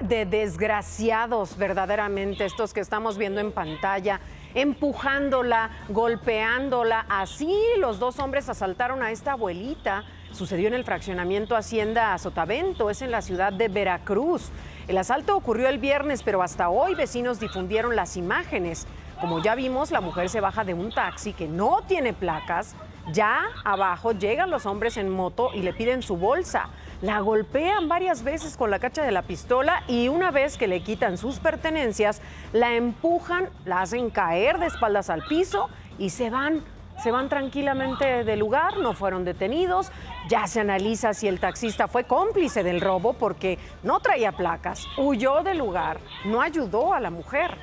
de desgraciados, verdaderamente, estos que estamos viendo en pantalla, empujándola, golpeándola. Así los dos hombres asaltaron a esta abuelita. Sucedió en el fraccionamiento Hacienda Sotavento, es en la ciudad de Veracruz. El asalto ocurrió el viernes, pero hasta hoy vecinos difundieron las imágenes. Como ya vimos, la mujer se baja de un taxi que no tiene placas. Ya abajo llegan los hombres en moto y le piden su bolsa. La golpean varias veces con la cacha de la pistola y una vez que le quitan sus pertenencias, la empujan, la hacen caer de espaldas al piso y se van tranquilamente del lugar, no fueron detenidos. Ya se analiza si el taxista fue cómplice del robo porque no traía placas, huyó del lugar, no ayudó a la mujer.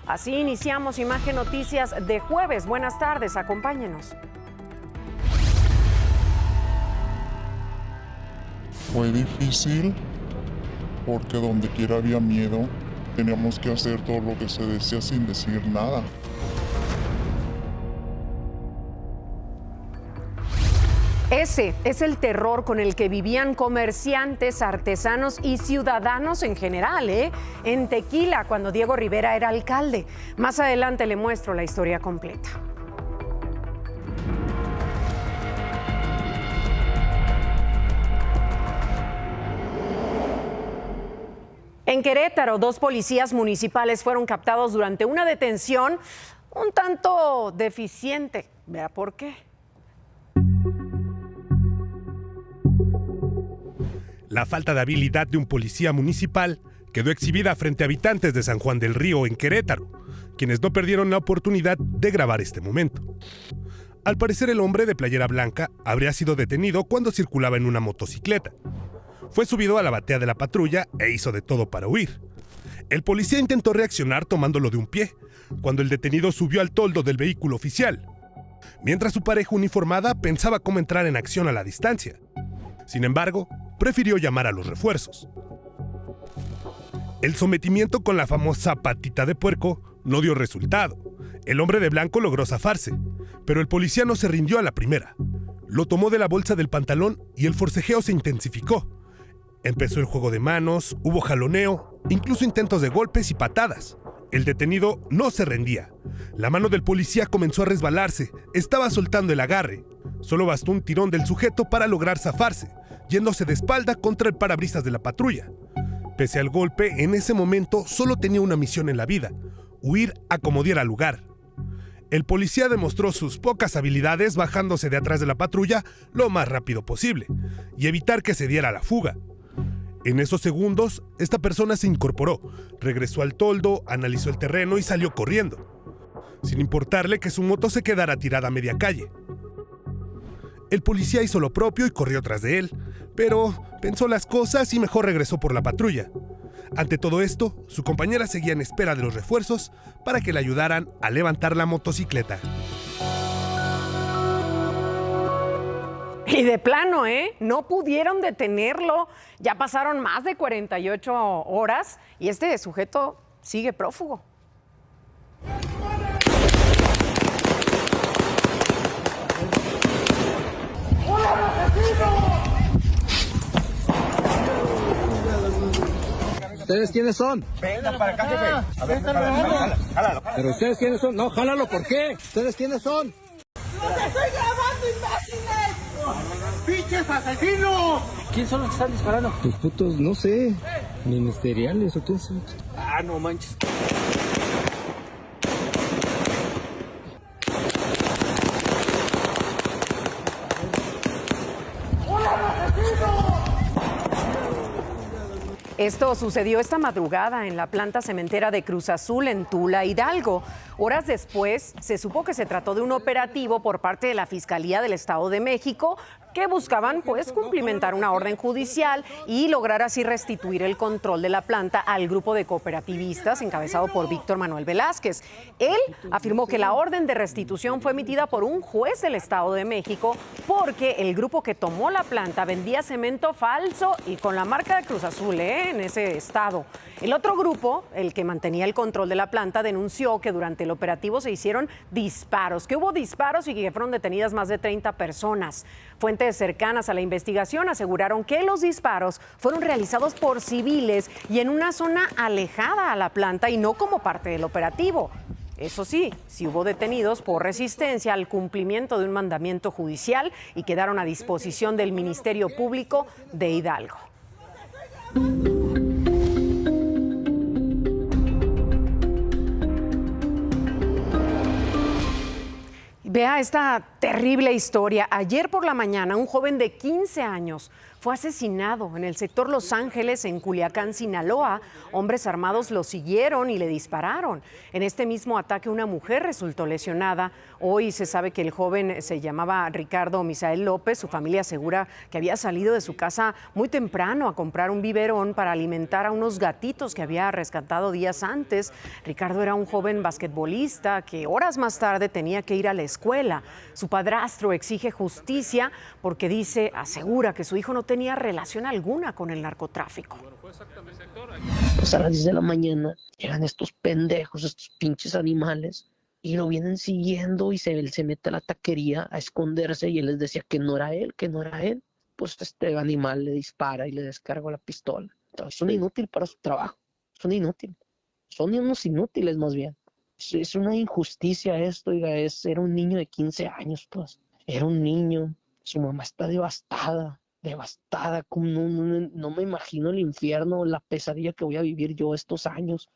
Así iniciamos Imagen Noticias de jueves. Buenas tardes, acompáñenos. Fue difícil porque donde quiera había miedo. Teníamos que hacer todo lo que se decía sin decir nada. Ese es el terror con el que vivían comerciantes, artesanos y ciudadanos en general, en Tequila, cuando Diego Rivera era alcalde. Más adelante le muestro la historia completa. En Querétaro, 2 policías municipales fueron captados durante una detención un tanto deficiente. Vea por qué. La falta de habilidad de un policía municipal quedó exhibida frente a habitantes de San Juan del Río, en Querétaro, quienes no perdieron la oportunidad de grabar este momento. Al parecer, el hombre de playera blanca habría sido detenido cuando circulaba en una motocicleta. Fue subido a la batea de la patrulla e hizo de todo para huir. El policía intentó reaccionar tomándolo de un pie, cuando el detenido subió al toldo del vehículo oficial, mientras su pareja uniformada pensaba cómo entrar en acción a la distancia. Sin embargo, prefirió llamar a los refuerzos. El sometimiento con la famosa patita de puerco no dio resultado. El hombre de blanco logró zafarse, pero el policía no se rindió a la primera. Lo tomó de la bolsa del pantalón y el forcejeo se intensificó. Empezó el juego de manos, hubo jaloneo, incluso intentos de golpes y patadas. El detenido no se rendía. La mano del policía comenzó a resbalarse, estaba soltando el agarre. Solo bastó un tirón del sujeto para lograr zafarse, yéndose de espalda contra el parabrisas de la patrulla. Pese al golpe, en ese momento solo tenía una misión en la vida: huir a como diera lugar. El policía demostró sus pocas habilidades bajándose de atrás de la patrulla lo más rápido posible y evitar que se diera la fuga. En esos segundos, esta persona se incorporó, regresó al toldo, analizó el terreno y salió corriendo, sin importarle que su moto se quedara tirada a media calle. El policía hizo lo propio y corrió tras de él, pero pensó las cosas y mejor regresó por la patrulla. Ante todo esto, su compañera seguía en espera de los refuerzos para que le ayudaran a levantar la motocicleta. Y de plano, no pudieron detenerlo. Ya pasaron más de 48 horas y este sujeto sigue prófugo. ¿Ustedes quiénes son? Venga para acá, jefe. A ver, jálalo. ¿Pero ustedes quiénes son? No, jálalo, ¿por qué? ¿Ustedes quiénes son? ¡No te estoy grabando, imbéciles! ¡Pinches asesinos! ¿Quién son los que están disparando? Tus putos, no sé, ministeriales o quién son. Ah, no manches. Esto sucedió esta madrugada en la planta cementera de Cruz Azul en Tula, Hidalgo. Horas después se supo que se trató de un operativo por parte de la Fiscalía del Estado de México que buscaban cumplimentar una orden judicial y lograr así restituir el control de la planta al grupo de cooperativistas encabezado por Víctor Manuel Velázquez. Él afirmó que la orden de restitución fue emitida por un juez del Estado de México porque el grupo que tomó la planta vendía cemento falso y con la marca de Cruz Azul en ese estado. El otro grupo, el que mantenía el control de la planta, denunció que durante el operativo se hicieron disparos, que hubo disparos y que fueron detenidas más de 30 personas. Fuentes Fuentes cercanas a la investigación aseguraron que los disparos fueron realizados por civiles y en una zona alejada a la planta y no como parte del operativo. Eso sí, sí hubo detenidos por resistencia al cumplimiento de un mandamiento judicial y quedaron a disposición del Ministerio Público de Hidalgo. Vea esta terrible historia. Ayer por la mañana, un joven de 15 años fue asesinado en el sector Los Ángeles, en Culiacán, Sinaloa. Hombres armados lo siguieron y le dispararon. En este mismo ataque, una mujer resultó lesionada. Hoy se sabe que el joven se llamaba Ricardo Misael López. Su familia asegura que había salido de su casa muy temprano a comprar un biberón para alimentar a unos gatitos que había rescatado días antes. Ricardo era un joven basquetbolista que horas más tarde tenía que ir a la escuela. Su padrastro exige justicia porque asegura que su hijo no tenía relación alguna con el narcotráfico. Pues a las 10 de la mañana llegan estos pendejos, estos pinches animales, y lo vienen siguiendo y él se mete a la taquería a esconderse y él les decía que no era él, que no era él. Pues este animal le dispara y le descarga la pistola. Entonces, son inútiles para su trabajo, son inútiles, son unos inútiles más bien. Es una injusticia esto, oiga, era un niño de 15 años, pues, era un niño, su mamá está devastada, como no me imagino el infierno, la pesadilla que voy a vivir yo estos años.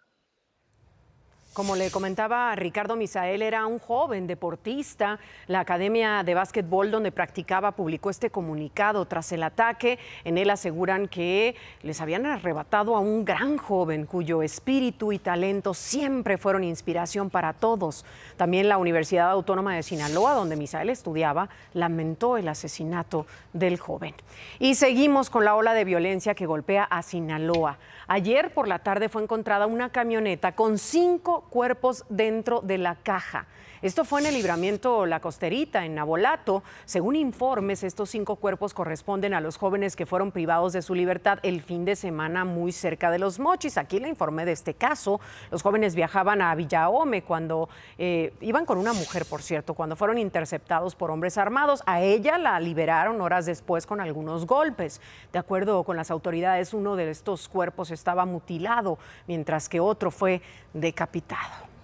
Como le comentaba, Ricardo Misael era un joven deportista. La Academia de Básquetbol donde practicaba publicó este comunicado tras el ataque. En él aseguran que les habían arrebatado a un gran joven cuyo espíritu y talento siempre fueron inspiración para todos. También la Universidad Autónoma de Sinaloa, donde Misael estudiaba, lamentó el asesinato del joven. Y seguimos con la ola de violencia que golpea a Sinaloa. Ayer por la tarde fue encontrada una camioneta con 5 cuerpos dentro de la caja. Esto fue en el libramiento La Costerita, en Navolato. Según informes, estos 5 cuerpos corresponden a los jóvenes que fueron privados de su libertad el fin de semana muy cerca de Los Mochis. Aquí le informé de este caso. Los jóvenes viajaban a Villahome cuando iban con una mujer, por cierto, cuando fueron interceptados por hombres armados. A ella la liberaron horas después con algunos golpes. De acuerdo con las autoridades, uno de estos cuerpos estaba mutilado, mientras que otro fue decapitado.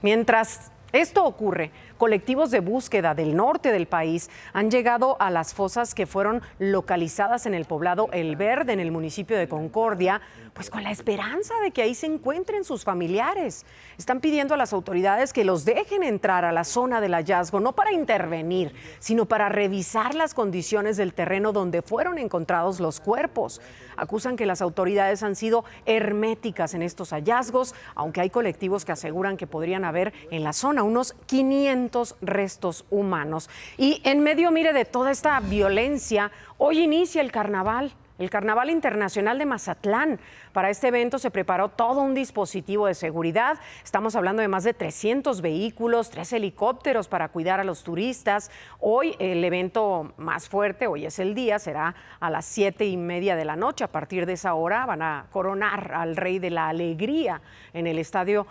Mientras esto ocurre, colectivos de búsqueda del norte del país han llegado a las fosas que fueron localizadas en el poblado El Verde, en el municipio de Concordia, pues con la esperanza de que ahí se encuentren sus familiares. Están pidiendo a las autoridades que los dejen entrar a la zona del hallazgo, no para intervenir, sino para revisar las condiciones del terreno donde fueron encontrados los cuerpos. Acusan que las autoridades han sido herméticas en estos hallazgos, aunque hay colectivos que aseguran que podrían haber en la zona unos 500 restos humanos. Y en medio, mire, de toda esta violencia, hoy inicia el Carnaval Internacional de Mazatlán. Para este evento se preparó todo un dispositivo de seguridad. Estamos hablando de más de 300 vehículos, 3 helicópteros para cuidar a los turistas. Hoy el evento más fuerte, hoy es el día, será a las 7:30 de la noche. A partir de esa hora van a coronar al Rey de la Alegría en el estadio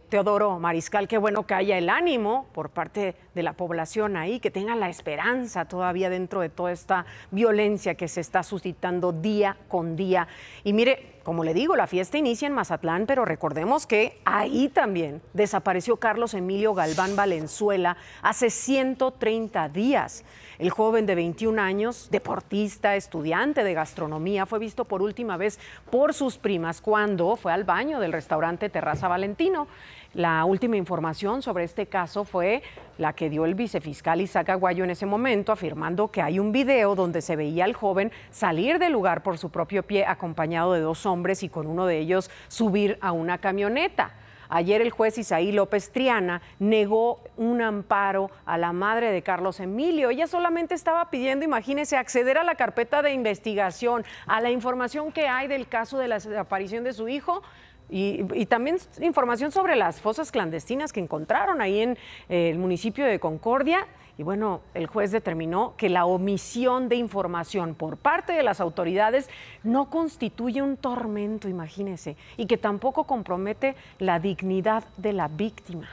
Teodoro Mariscal. Qué bueno que haya el ánimo por parte de la población ahí, que tengan la esperanza todavía dentro de toda esta violencia que se está suscitando día con día. Y mire, como le digo, la fiesta inicia en Mazatlán, pero recordemos que ahí también desapareció Carlos Emilio Galván Valenzuela hace 130 días. El joven de 21 años, deportista, estudiante de gastronomía, fue visto por última vez por sus primas cuando fue al baño del restaurante Terraza Valentino. La última información sobre este caso fue la que dio el vicefiscal Isaac Aguayo en ese momento, afirmando que hay un video donde se veía al joven salir del lugar por su propio pie acompañado de 2 hombres y con uno de ellos subir a una camioneta. Ayer el juez Isaí López Triana negó un amparo a la madre de Carlos Emilio. Ella solamente estaba pidiendo, imagínese, acceder a la carpeta de investigación, a la información que hay del caso de la desaparición de su hijo. Y también información sobre las fosas clandestinas que encontraron ahí en el municipio de Concordia. Y bueno, el juez determinó que la omisión de información por parte de las autoridades no constituye un tormento, imagínese, y que tampoco compromete la dignidad de la víctima.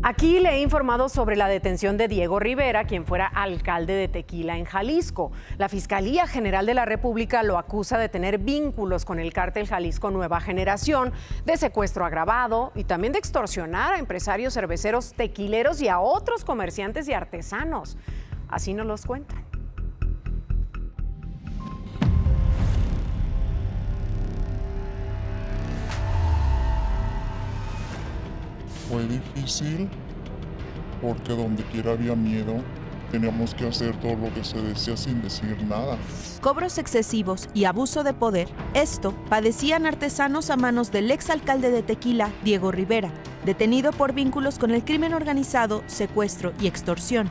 Aquí le he informado sobre la detención de Diego Rivera, quien fuera alcalde de Tequila en Jalisco. La Fiscalía General de la República lo acusa de tener vínculos con el cártel Jalisco Nueva Generación, de secuestro agravado y también de extorsionar a empresarios cerveceros tequileros y a otros comerciantes y artesanos. Así nos los cuentan. Fue difícil porque donde quiera había miedo. Teníamos que hacer todo lo que se decía sin decir nada. Cobros excesivos y abuso de poder. Esto padecían artesanos a manos del exalcalde de Tequila, Diego Rivera, detenido por vínculos con el crimen organizado, secuestro y extorsión.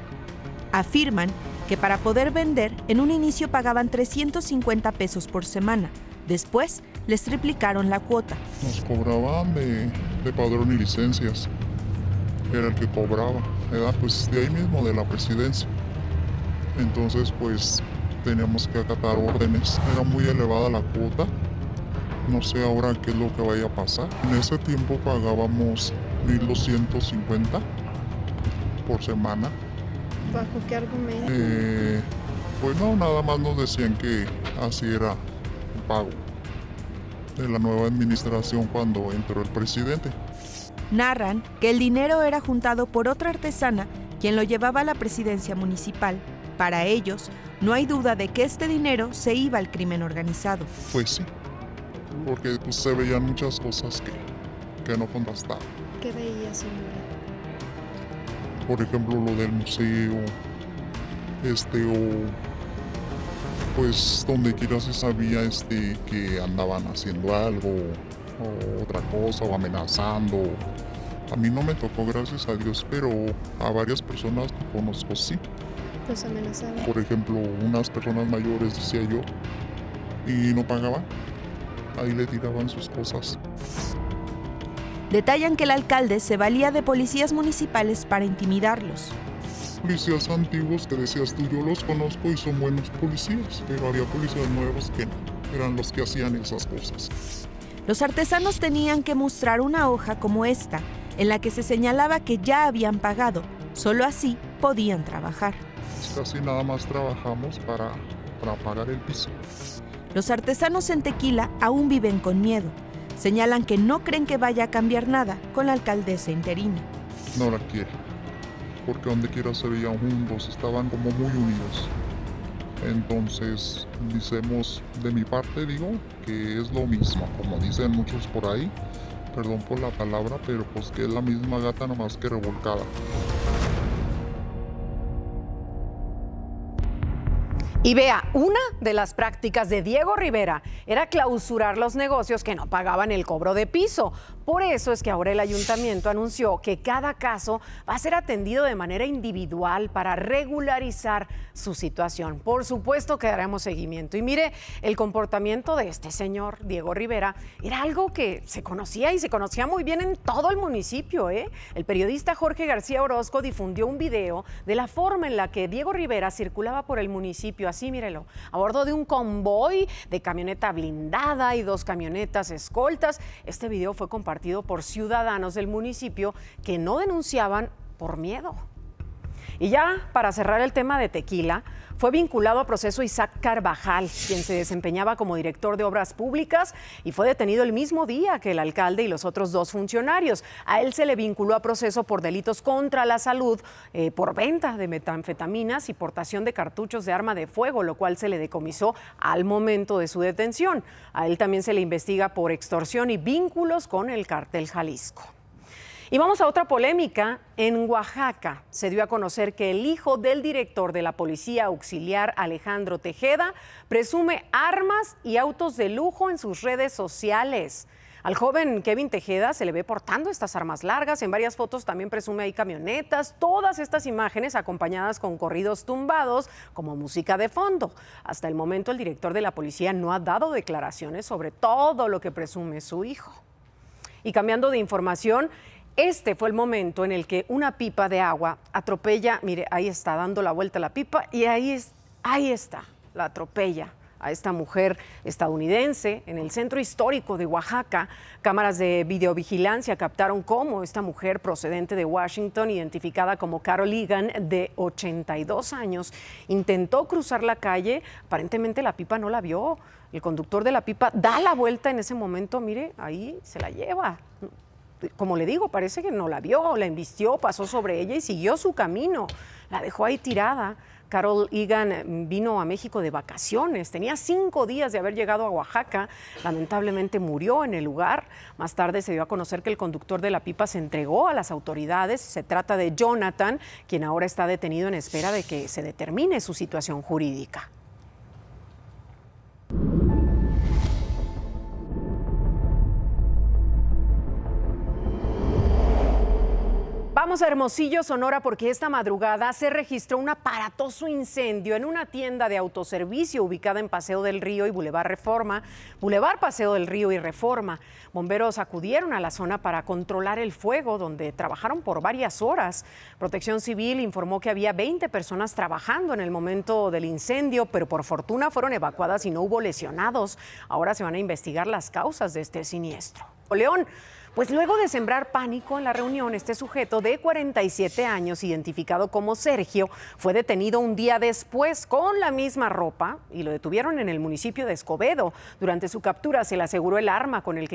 Afirman que para poder vender, en un inicio pagaban 350 pesos por semana. Después, les triplicaron la cuota. Nos cobraban de padrón y licencias. Era el que cobraba. Era pues de ahí mismo, de la presidencia. Entonces pues teníamos que acatar órdenes. Era muy elevada la cuota. No sé ahora qué es lo que vaya a pasar. En ese tiempo pagábamos 1,250 por semana. ¿Bajo qué argumento? Pues no, nada más nos decían que así era el pago de la nueva administración cuando entró el presidente. Narran que el dinero era juntado por otra artesana, quien lo llevaba a la presidencia municipal. Para ellos, no hay duda de que este dinero se iba al crimen organizado. Pues sí, porque pues, se veían muchas cosas que no contrastaban. ¿Qué veía, señora? Por ejemplo, lo del museo, pues donde quiera se sabía que andaban haciendo algo o otra cosa o amenazando. A mí no me tocó, gracias a Dios, pero a varias personas que conozco sí. Pues amenazaban. Por ejemplo, unas personas mayores, decía yo, y no pagaban. Ahí le tiraban sus cosas. Detallan que el alcalde se valía de policías municipales para intimidarlos. Policías antiguos que decías tú, yo los conozco y son buenos policías, pero había policías nuevos que no, eran los que hacían esas cosas. Los artesanos tenían que mostrar una hoja como esta, en la que se señalaba que ya habían pagado, solo así podían trabajar. Casi nada más trabajamos para pagar el piso. Los artesanos en Tequila aún viven con miedo. Señalan que no creen que vaya a cambiar nada con la alcaldesa interina. No la quiere, porque donde quiera se veían juntos, estaban como muy unidos. Entonces, decimos, de mi parte digo, que es lo mismo, como dicen muchos por ahí, perdón por la palabra, pero pues que es la misma gata nomás que revolcada. Y vea, una de las prácticas de Diego Rivera era clausurar los negocios que no pagaban el cobro de piso. Por eso es que ahora el ayuntamiento anunció que cada caso va a ser atendido de manera individual para regularizar su situación. Por supuesto que daremos seguimiento. Y mire, el comportamiento de este señor, Diego Rivera, era algo que se conocía y se conocía muy bien en todo el municipio, ¿eh? El periodista Jorge García Orozco difundió un video de la forma en la que Diego Rivera circulaba por el municipio, así mírelo, a bordo de un convoy de camioneta blindada y 2 camionetas escoltas. Este video fue compartido por ciudadanos del municipio que no denunciaban por miedo. Y ya para cerrar el tema de Tequila, fue vinculado a proceso Isaac Carvajal, quien se desempeñaba como director de obras públicas y fue detenido el mismo día que el alcalde y los otros 2 funcionarios. A él se le vinculó a proceso por delitos contra la salud, por venta de metanfetaminas y portación de cartuchos de arma de fuego, lo cual se le decomisó al momento de su detención. A él también se le investiga por extorsión y vínculos con el cártel Jalisco. Y vamos a otra polémica. En Oaxaca se dio a conocer que el hijo del director de la Policía Auxiliar, Alejandro Tejeda, presume armas y autos de lujo en sus redes sociales. Al joven Kevin Tejeda se le ve portando estas armas largas, en varias fotos también presume ahí camionetas, todas estas imágenes acompañadas con corridos tumbados como música de fondo. Hasta el momento el director de la policía no ha dado declaraciones sobre todo lo que presume su hijo. Y cambiando de información, este fue el momento en el que una pipa de agua atropella, mire, ahí está dando la vuelta la pipa y ahí está, la atropella a esta mujer estadounidense en el centro histórico de Oaxaca. Cámaras de videovigilancia captaron cómo esta mujer procedente de Washington, identificada como Carol Egan, de 82 años, intentó cruzar la calle. Aparentemente la pipa no la vio. El conductor de la pipa da la vuelta en ese momento, mire, ahí se la lleva. Como le digo, parece que no la vio, la embistió, pasó sobre ella y siguió su camino. La dejó ahí tirada. Carol Egan vino a México de vacaciones, tenía 5 días de haber llegado a Oaxaca, lamentablemente murió en el lugar. Más tarde se dio a conocer que el conductor de la pipa se entregó a las autoridades. Se trata de Jonathan, quien ahora está detenido en espera de que se determine su situación jurídica. Vamos a Hermosillo, Sonora, porque esta madrugada se registró un aparatoso incendio en una tienda de autoservicio ubicada en Paseo del Río y Boulevard Paseo del Río y Reforma. Bomberos acudieron a la zona para controlar el fuego, donde trabajaron por varias horas. Protección Civil informó que había 20 personas trabajando en el momento del incendio, pero por fortuna fueron evacuadas y no hubo lesionados. Ahora se van a investigar las causas de este siniestro. León. Pues luego de sembrar pánico en la reunión, este sujeto de 47 años, identificado como Sergio, fue detenido un día después con la misma ropa y lo detuvieron en el municipio de Escobedo. Durante su captura se le aseguró el arma con la que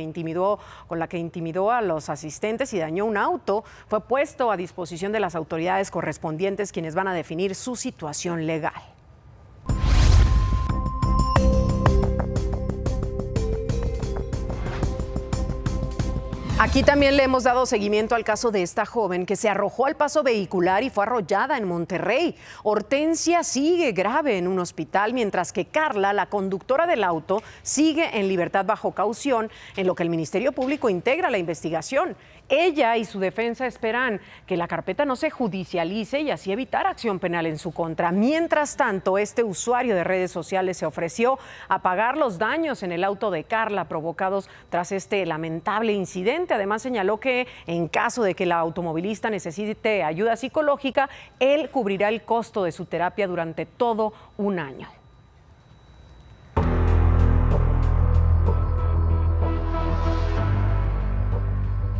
intimidó a los asistentes y dañó un auto. Fue puesto a disposición de las autoridades correspondientes, quienes van a definir su situación legal. Aquí también le hemos dado seguimiento al caso de esta joven que se arrojó al paso vehicular y fue arrollada en Monterrey. Hortensia sigue grave en un hospital, mientras que Carla, la conductora del auto, sigue en libertad bajo caución, en lo que el Ministerio Público integra la investigación. Ella y su defensa esperan que la carpeta no se judicialice y así evitar acción penal en su contra. Mientras tanto, este usuario de redes sociales se ofreció a pagar los daños en el auto de Carla provocados tras este lamentable incidente. Además, señaló que en caso de que la automovilista necesite ayuda psicológica, él cubrirá el costo de su terapia durante todo un año.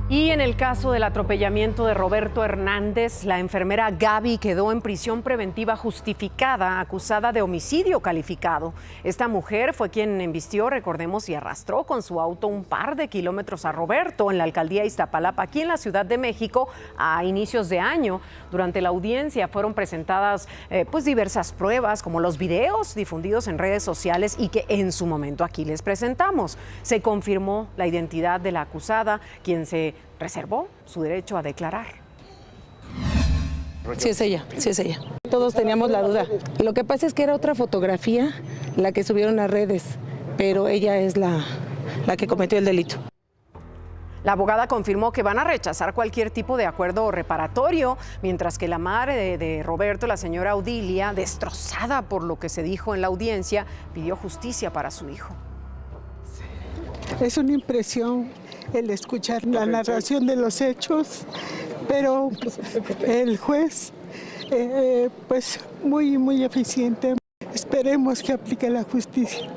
Y en el caso del atropellamiento de Roberto Hernández, la enfermera Gaby quedó en prisión preventiva justificada, acusada de homicidio calificado. Esta mujer fue quien embistió, recordemos, y arrastró con su auto un par de kilómetros a Roberto en la alcaldía Iztapalapa, aquí en la Ciudad de México, a inicios de año. Durante la audiencia fueron presentadas diversas pruebas, como los videos difundidos en redes sociales y que en su momento aquí les presentamos. Se confirmó la identidad de la acusada, quien se reservó su derecho a declarar. Sí es ella, sí es ella. Todos teníamos la duda. Lo que pasa es que era otra fotografía la que subieron a redes, pero ella es la que cometió el delito. La abogada confirmó que van a rechazar cualquier tipo de acuerdo reparatorio, mientras que la madre de Roberto, la señora Odilia, destrozada por lo que se dijo en la audiencia, pidió justicia para su hijo. Es una impresión el escuchar la narración de los hechos, pero el juez, pues muy eficiente. Esperemos que aplique la justicia.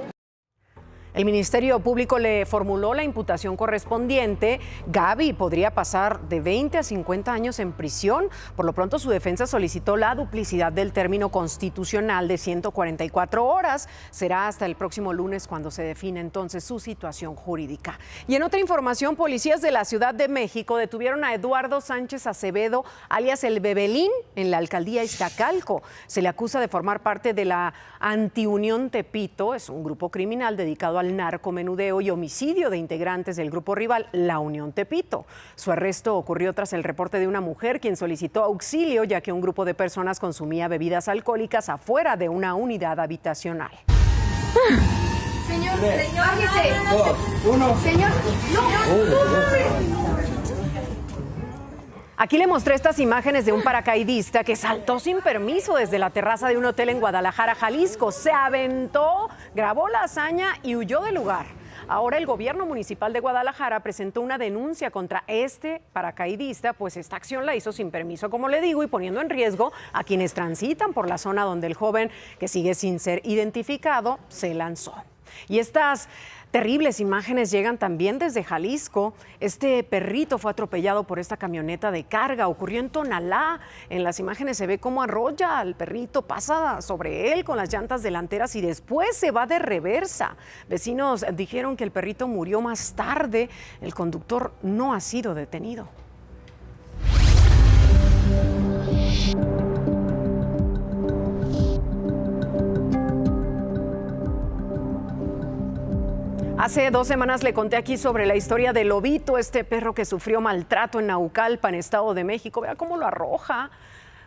El Ministerio Público le formuló la imputación correspondiente. Gaby podría pasar de 20 a 50 años en prisión. Por lo pronto, su defensa solicitó la duplicidad del término constitucional de 144 horas. Será hasta el próximo lunes cuando se define entonces su situación jurídica. Y en otra información, policías de la Ciudad de México detuvieron a Eduardo Sánchez Acevedo, alias el Bebelín, en la alcaldía Iztacalco. Se le acusa de formar parte de la Antiunión Tepito. Es un grupo criminal dedicado al narcomenudeo y homicidio de integrantes del grupo rival, la Unión Tepito. Su arresto ocurrió tras el reporte de una mujer quien solicitó auxilio, ya que un grupo de personas consumía bebidas alcohólicas afuera de una unidad habitacional. Señor, 3, 2, 1. Señor, no. Aquí le mostré estas imágenes de un paracaidista que saltó sin permiso desde la terraza de un hotel en Guadalajara, Jalisco. Se aventó, grabó la hazaña y huyó del lugar. Ahora el gobierno municipal de Guadalajara presentó una denuncia contra este paracaidista, pues esta acción la hizo sin permiso, como le digo, y poniendo en riesgo a quienes transitan por la zona donde el joven, que sigue sin ser identificado, se lanzó. Y estas terribles imágenes llegan también desde Jalisco. Este perrito fue atropellado por esta camioneta de carga. Ocurrió en Tonalá. En las imágenes se ve cómo arrolla al perrito, pasa sobre él con las llantas delanteras y después se va de reversa. Vecinos dijeron que el perrito murió más tarde. El conductor no ha sido detenido. Hace 2 semanas le conté aquí sobre la historia de Lobito, este perro que sufrió maltrato en Naucalpan, Estado de México. Vea cómo lo arroja.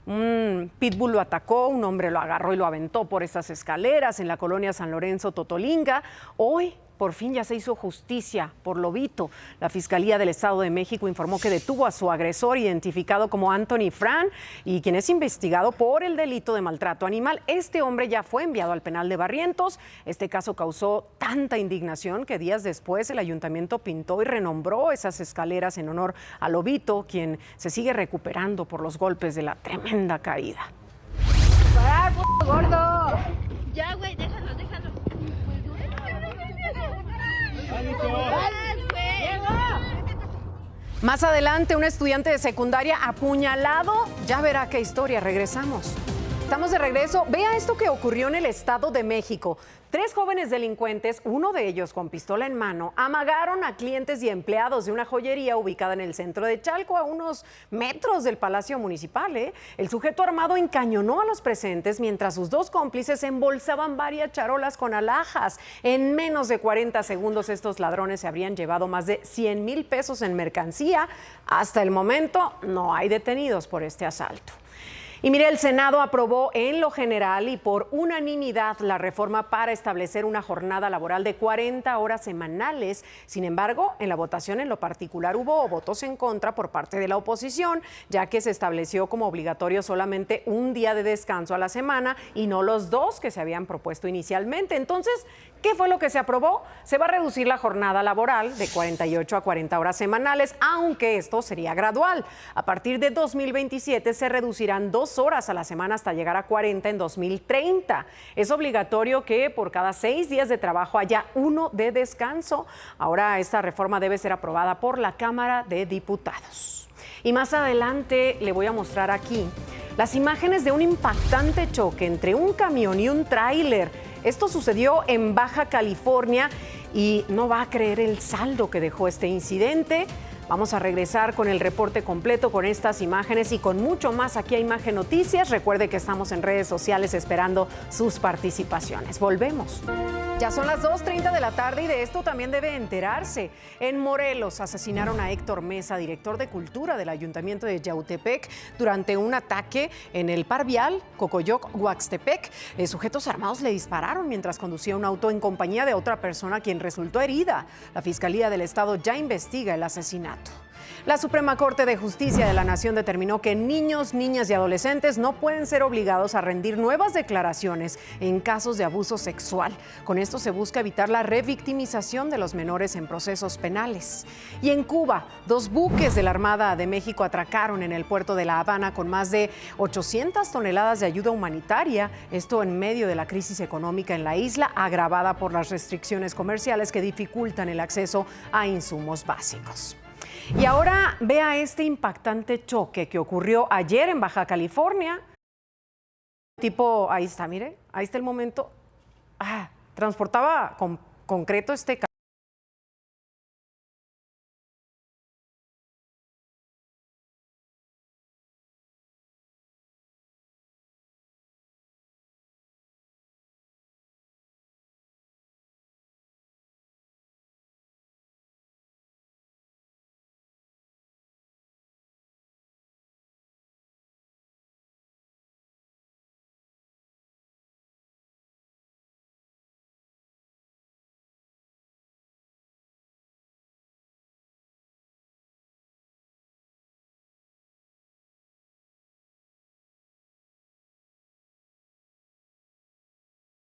Un pitbull lo atacó, un hombre lo agarró y lo aventó por estas escaleras en la colonia San Lorenzo, Totolinga. Hoy, por fin, ya se hizo justicia por Lobito. La Fiscalía del Estado de México informó que detuvo a su agresor, identificado como Anthony Fran, y quien es investigado por el delito de maltrato animal. Este hombre ya fue enviado al penal de Barrientos. Este caso causó tanta indignación que días después el ayuntamiento pintó y renombró esas escaleras en honor a Lobito, quien se sigue recuperando por los golpes de la tremenda caída. ¡Parar, gordo! Ya, güey, déjalo, déjalo. Más adelante, un estudiante de secundaria apuñalado. Ya verá qué historia. Regresamos. Estamos de regreso. Vea esto que ocurrió en el Estado de México. 3 jóvenes delincuentes, uno de ellos con pistola en mano, amagaron a clientes y empleados de una joyería ubicada en el centro de Chalco, a unos metros del Palacio Municipal. El sujeto armado encañonó a los presentes mientras sus 2 cómplices embolsaban varias charolas con alhajas. En menos de 40 segundos estos ladrones se habrían llevado más de 100,000 pesos en mercancía. Hasta el momento no hay detenidos por este asalto. Y mire, el Senado aprobó en lo general y por unanimidad la reforma para establecer una jornada laboral de 40 horas semanales. Sin embargo, en la votación en lo particular hubo votos en contra por parte de la oposición, ya que se estableció como obligatorio solamente un día de descanso a la semana y no los 2 que se habían propuesto inicialmente. Entonces, ¿qué fue lo que se aprobó? Se va a reducir la jornada laboral de 48 a 40 horas semanales, aunque esto sería gradual. A partir de 2027 se reducirán 2 horas a la semana hasta llegar a 40 en 2030. Es obligatorio que por cada 6 días de trabajo haya 1 de descanso. Ahora esta reforma debe ser aprobada por la Cámara de Diputados. Y más adelante le voy a mostrar aquí las imágenes de un impactante choque entre un camión y un tráiler. Esto sucedió en Baja California y no va a creer el saldo que dejó este incidente. Vamos a regresar con el reporte completo, con estas imágenes y con mucho más aquí a Imagen Noticias. Recuerde que estamos en redes sociales esperando sus participaciones. Volvemos. Ya son las 2:30 de la tarde y de esto también debe enterarse. En Morelos asesinaron a Héctor Mesa, director de Cultura del Ayuntamiento de Yautepec, durante un ataque en el par vial Cocoyoc-Huaxtepec. Sujetos armados le dispararon mientras conducía un auto en compañía de otra persona quien resultó herida. La Fiscalía del Estado ya investiga el asesinato. La Suprema Corte de Justicia de la Nación determinó que niños, niñas y adolescentes no pueden ser obligados a rendir nuevas declaraciones en casos de abuso sexual. Con esto se busca evitar la revictimización de los menores en procesos penales. Y en Cuba, 2 buques de la Armada de México atracaron en el puerto de La Habana con más de 800 toneladas de ayuda humanitaria. Esto en medio de la crisis económica en la isla, agravada por las restricciones comerciales que dificultan el acceso a insumos básicos. Y ahora vea este impactante choque que ocurrió ayer en Baja California. Tipo, ahí está, mire, ahí está el momento. Transportaba con concreto este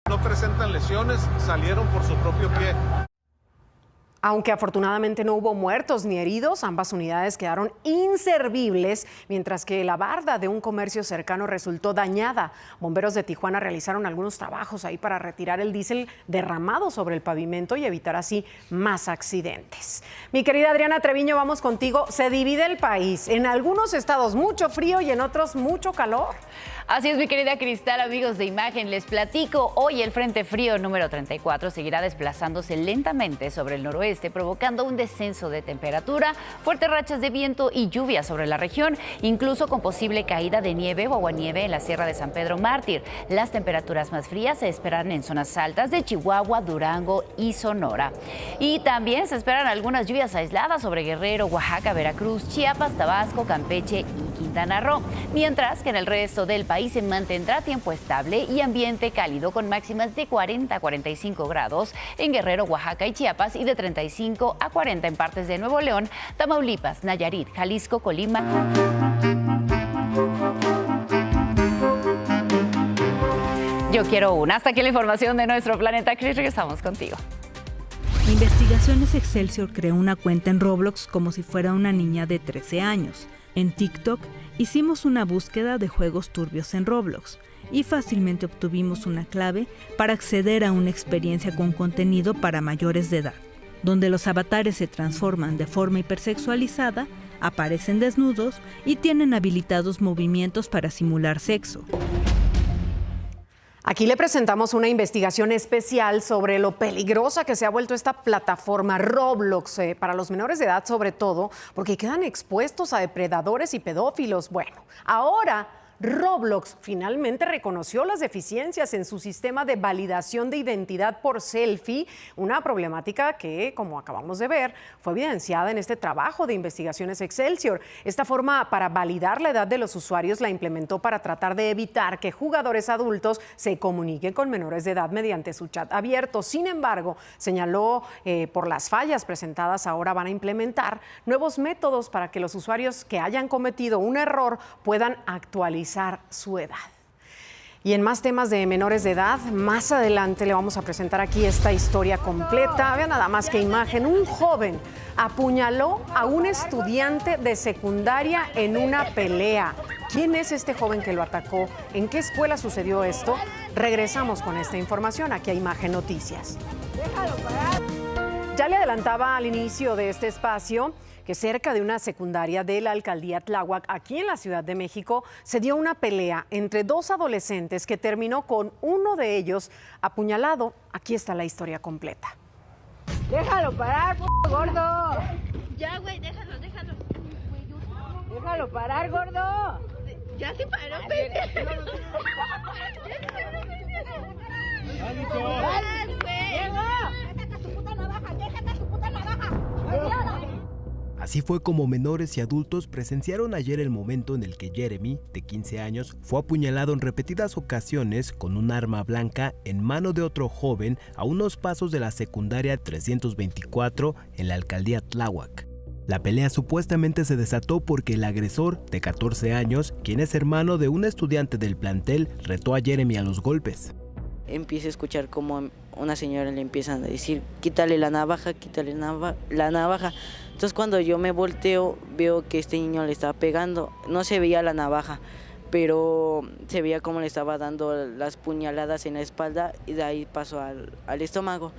No presentan lesiones, salieron por su propio pie. Aunque afortunadamente no hubo muertos ni heridos, ambas unidades quedaron inservibles, mientras que la barda de un comercio cercano resultó dañada. Bomberos de Tijuana realizaron algunos trabajos ahí para retirar el diésel derramado sobre el pavimento y evitar así más accidentes. Mi querida Adriana Treviño, vamos contigo. Se divide el país. En algunos estados mucho frío y en otros mucho calor. Así es, mi querida Cristal, amigos de Imagen, les platico. Hoy el Frente Frío número 34 seguirá desplazándose lentamente sobre el noroeste, provocando un descenso de temperatura, fuertes rachas de viento y lluvia sobre la región, incluso con posible caída de nieve o aguanieve en la Sierra de San Pedro Mártir. Las temperaturas más frías se esperan en zonas altas de Chihuahua, Durango y Sonora. Y también se esperan algunas lluvias aisladas sobre Guerrero, Oaxaca, Veracruz, Chiapas, Tabasco, Campeche y Quintana Roo, mientras que en el resto del país se mantendrá tiempo estable y ambiente cálido con máximas de 40 a 45 grados en Guerrero, Oaxaca y Chiapas y de 35 a 40 en partes de Nuevo León, Tamaulipas, Nayarit, Jalisco, Colima. Yo quiero una. Hasta aquí la información de Nuestro Planeta. Cris, regresamos contigo. Investigaciones Excelsior creó una cuenta en Roblox como si fuera una niña de 13 años. En TikTok hicimos una búsqueda de juegos turbios en Roblox y fácilmente obtuvimos una clave para acceder a una experiencia con contenido para mayores de edad, donde los avatares se transforman de forma hipersexualizada, aparecen desnudos y tienen habilitados movimientos para simular sexo. Aquí le presentamos una investigación especial sobre lo peligrosa que se ha vuelto esta plataforma Roblox para los menores de edad, sobre todo porque quedan expuestos a depredadores y pedófilos. Bueno, ahora Roblox finalmente reconoció las deficiencias en su sistema de validación de identidad por selfie, una problemática que, como acabamos de ver, fue evidenciada en este trabajo de investigaciones Excelsior. Esta forma para validar la edad de los usuarios la implementó para tratar de evitar que jugadores adultos se comuniquen con menores de edad mediante su chat abierto. Sin embargo, señaló por las fallas presentadas, ahora van a implementar nuevos métodos para que los usuarios que hayan cometido un error puedan actualizar su edad. Y en más temas de menores de edad, más adelante le vamos a presentar aquí esta historia completa. Vean nada más que imagen. Un joven apuñaló a un estudiante de secundaria en una pelea. ¿Quién es este joven que lo atacó? ¿En qué escuela sucedió esto? Regresamos con esta información aquí a Imagen Noticias. Ya le adelantaba al inicio de este espacio que cerca de una secundaria de la alcaldía Tláhuac, aquí en la Ciudad de México, se dio una pelea entre dos adolescentes que terminó con uno de ellos apuñalado. Aquí está la historia completa. Déjalo parar, gordo. Ya, güey, déjalo. Déjalo parar, gordo. Ya se paró, pendejo. Así fue como menores y adultos presenciaron ayer el momento en el que Jeremy, de 15 años, fue apuñalado en repetidas ocasiones con un arma blanca en mano de otro joven a unos pasos de la secundaria 324 en la alcaldía Tláhuac. La pelea supuestamente se desató porque el agresor, de 14 años, quien es hermano de un estudiante del plantel, retó a Jeremy a los golpes. Empieza a escuchar como una señora le empiezan a decir, quítale la navaja, la navaja. Entonces cuando yo me volteo, veo que este niño le estaba pegando. No se veía la navaja, pero se veía cómo le estaba dando las puñaladas en la espalda y de ahí pasó al estómago.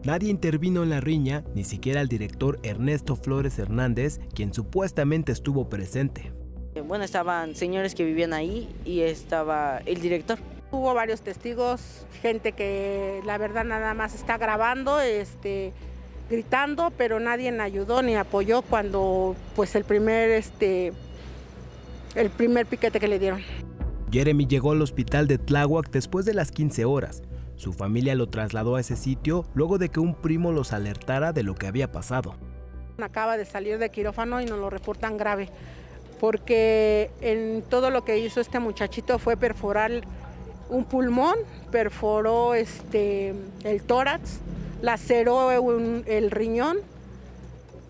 Nadie intervino en la riña, ni siquiera el director Ernesto Flores Hernández, quien supuestamente estuvo presente. Bueno, estaban señores que vivían ahí y estaba el director. Hubo varios testigos, gente que la verdad nada más está grabando, gritando, pero nadie ayudó ni apoyó cuando pues el primer piquete que le dieron. Jeremy llegó al hospital de Tláhuac después de las 15 horas. Su familia lo trasladó a ese sitio luego de que un primo los alertara de lo que había pasado. Acaba de salir de quirófano y nos lo reportan grave, porque en todo lo que hizo este muchachito fue perforar un pulmón, perforó el tórax, laceró el riñón,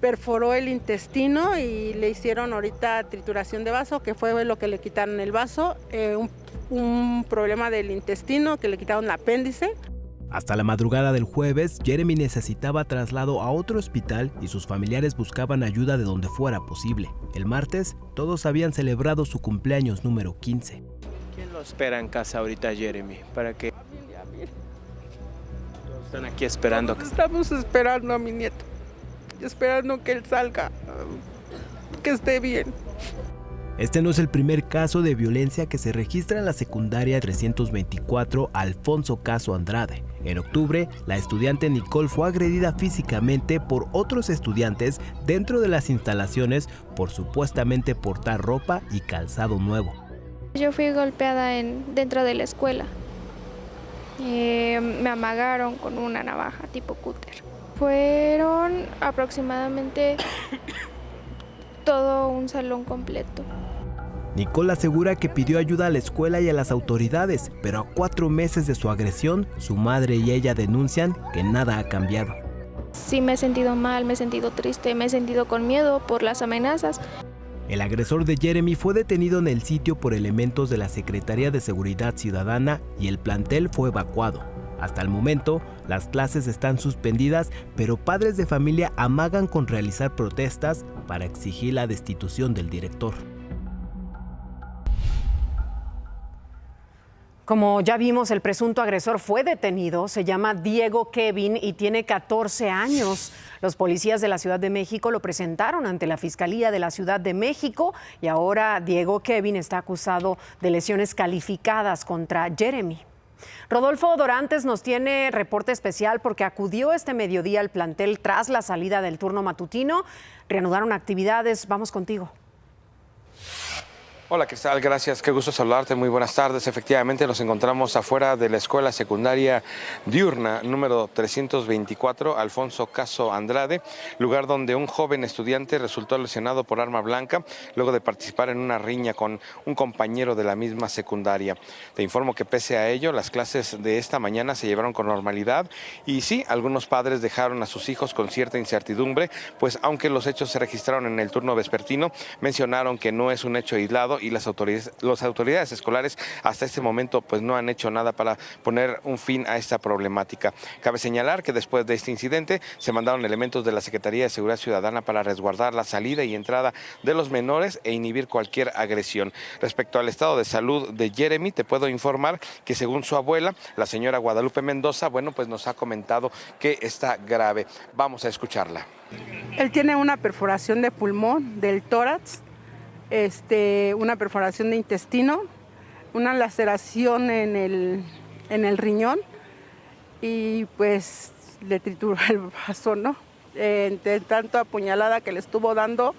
perforó el intestino y le hicieron ahorita trituración de vaso, que fue lo que le quitaron el vaso, un problema del intestino, que le quitaron el apéndice. Hasta la madrugada del jueves, Jeremy necesitaba traslado a otro hospital y sus familiares buscaban ayuda de donde fuera posible. El martes, todos habían celebrado su cumpleaños número 15. ¿Quién lo espera en casa ahorita, Jeremy? ¿Para qué? Están aquí esperando. Estamos esperando a mi nieto, esperando que él salga, que esté bien. Este no es el primer caso de violencia que se registra en la secundaria 324 Alfonso Caso Andrade. En octubre, la estudiante Nicole fue agredida físicamente por otros estudiantes dentro de las instalaciones por supuestamente portar ropa y calzado nuevo. Yo fui golpeada dentro de la escuela. Me amagaron con una navaja tipo cúter. Fueron aproximadamente todo un salón completo. Nicole asegura que pidió ayuda a la escuela y a las autoridades, pero a 4 meses de su agresión, su madre y ella denuncian que nada ha cambiado. Sí, me he sentido mal, me he sentido triste, me he sentido con miedo por las amenazas. El agresor de Jeremy fue detenido en el sitio por elementos de la Secretaría de Seguridad Ciudadana y el plantel fue evacuado. Hasta el momento, las clases están suspendidas, pero padres de familia amagan con realizar protestas para exigir la destitución del director. Como ya vimos, el presunto agresor fue detenido, se llama Diego Kevin y tiene 14 años. Los policías de la Ciudad de México lo presentaron ante la Fiscalía de la Ciudad de México y ahora Diego Kevin está acusado de lesiones calificadas contra Jeremy. Rodolfo Dorantes nos tiene reporte especial porque acudió este mediodía al plantel tras la salida del turno matutino. Reanudaron actividades. Vamos contigo. Hola, ¿qué tal? Gracias, qué gusto saludarte, muy buenas tardes. Efectivamente nos encontramos afuera de la escuela secundaria diurna número 324, Alfonso Caso Andrade, lugar donde un joven estudiante resultó lesionado por arma blanca luego de participar en una riña con un compañero de la misma secundaria. Te informo que pese a ello, las clases de esta mañana se llevaron con normalidad y sí, algunos padres dejaron a sus hijos con cierta incertidumbre, pues aunque los hechos se registraron en el turno vespertino, mencionaron que no es un hecho aislado y las autoridades escolares hasta este momento pues no han hecho nada para poner un fin a esta problemática. Cabe señalar que después de este incidente se mandaron elementos de la Secretaría de Seguridad Ciudadana para resguardar la salida y entrada de los menores e inhibir cualquier agresión. Respecto al estado de salud de Jeremy, te puedo informar que según su abuela, la señora Guadalupe Mendoza, bueno, pues nos ha comentado que está grave. Vamos a escucharla. Él tiene una perforación de pulmón, del tórax, una perforación de intestino, una laceración en el riñón y pues le trituró el vaso, ¿no? De tanto apuñalada que le estuvo dando,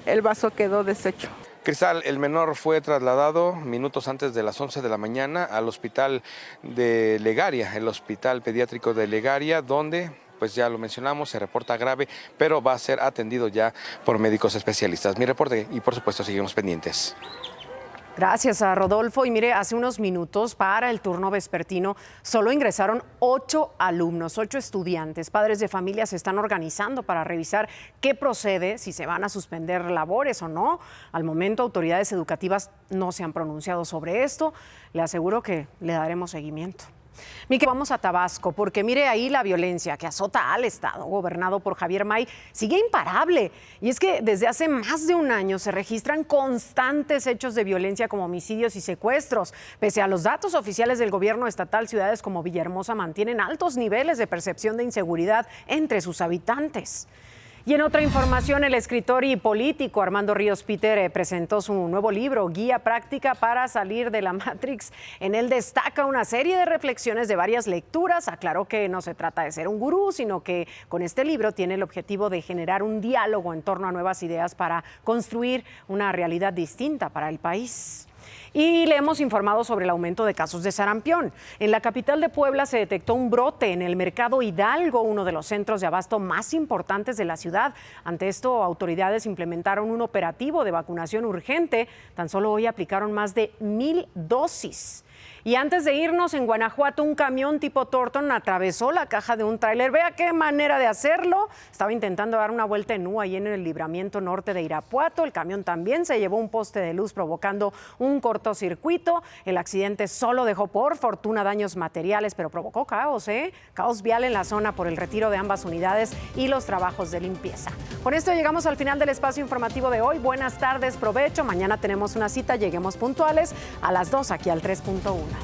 el vaso quedó deshecho. Cristal, el menor fue trasladado minutos antes de las 11 de la mañana al hospital de Legaria, el hospital pediátrico de Legaria, donde pues ya lo mencionamos, se reporta grave, pero va a ser atendido ya por médicos especialistas. Mi reporte y por supuesto seguimos pendientes. Gracias a Rodolfo. Y mire, hace unos minutos para el turno vespertino solo ingresaron 8 alumnos, 8 estudiantes. Padres de familia se están organizando para revisar qué procede, si se van a suspender labores o no. Al momento, autoridades educativas no se han pronunciado sobre esto. Le aseguro que le daremos seguimiento. Vamos a Tabasco, porque mire ahí la violencia que azota al estado gobernado por Javier May sigue imparable. Y es que desde hace más de un año se registran constantes hechos de violencia como homicidios y secuestros. Pese a los datos oficiales del gobierno estatal, ciudades como Villahermosa mantienen altos niveles de percepción de inseguridad entre sus habitantes. Y en otra información, el escritor y político Armando Ríos Peter presentó su nuevo libro, Guía Práctica para Salir de la Matrix. En él destaca una serie de reflexiones de varias lecturas. Aclaró que no se trata de ser un gurú, sino que con este libro tiene el objetivo de generar un diálogo en torno a nuevas ideas para construir una realidad distinta para el país. Y le hemos informado sobre el aumento de casos de sarampión. En la capital de Puebla se detectó un brote en el Mercado Hidalgo, uno de los centros de abasto más importantes de la ciudad. Ante esto, autoridades implementaron un operativo de vacunación urgente. Tan solo hoy aplicaron más de 1000 dosis. Y antes de irnos, en Guanajuato, un camión tipo Thornton atravesó la caja de un tráiler. Vea qué manera de hacerlo. Estaba intentando dar una vuelta en U ahí en el libramiento norte de Irapuato. El camión también se llevó un poste de luz provocando un cortocircuito. El accidente solo dejó por fortuna daños materiales, pero provocó caos, caos vial en la zona por el retiro de ambas unidades y los trabajos de limpieza. Con esto llegamos al final del espacio informativo de hoy. Buenas tardes, provecho. Mañana tenemos una cita, lleguemos puntuales a las 2 aquí al 3.1.